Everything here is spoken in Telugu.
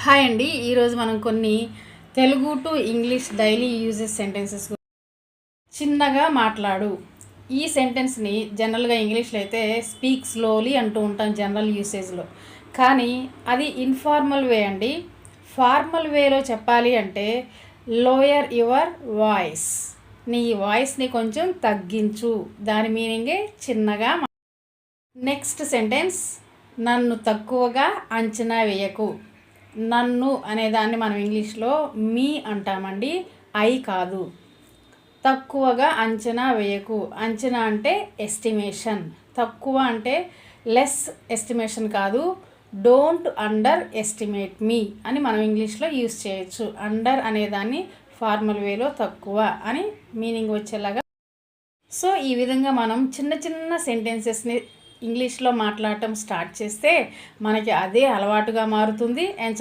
హాయ్ అండి. ఈరోజు మనం కొన్ని Telugu to English daily uses sentences చిన్నగా మాట్లాడు. ఈ సెంటెన్స్ని జనరల్గా ఇంగ్లీష్లో అయితే స్పీక్ స్లోలీ అంటూ ఉంటాం జనరల్ యూసేజ్లో. కానీ అది ఇన్ఫార్మల్ వే అండి. ఫార్మల్ వేలో చెప్పాలి అంటే లోయర్ యువర్ వాయిస్, నీ వాయిస్ని కొంచెం తగ్గించు. దాని మీనింగే చిన్నగా. నెక్స్ట్ సెంటెన్స్, నన్ను తక్కువగా అంచనా వేయకు. నన్ను అనేదాన్ని మనం ఇంగ్లీష్లో మీ అంటామండి, ఐ కాదు. తక్కువగా అంచనా వేయకు. అంచనా అంటే ఎస్టిమేషన్, తక్కువ అంటే లెస్ ఎస్టిమేషన్ కాదు. డోంట్ అండర్ ఎస్టిమేట్ మీ అని మనం ఇంగ్లీష్లో యూస్ చేయొచ్చు. అండర్ అనేదాన్ని ఫార్మల్ వేలో తక్కువ అని మీనింగ్ వచ్చేలాగా. సో ఈ విధంగా మనం చిన్న చిన్న సెంటెన్సెస్ని ఇంగ్లీష్లో మాట్లాడటం స్టార్ట్ చేస్తే మనకి అదే అలవాటుగా మారుతుంది. అండ్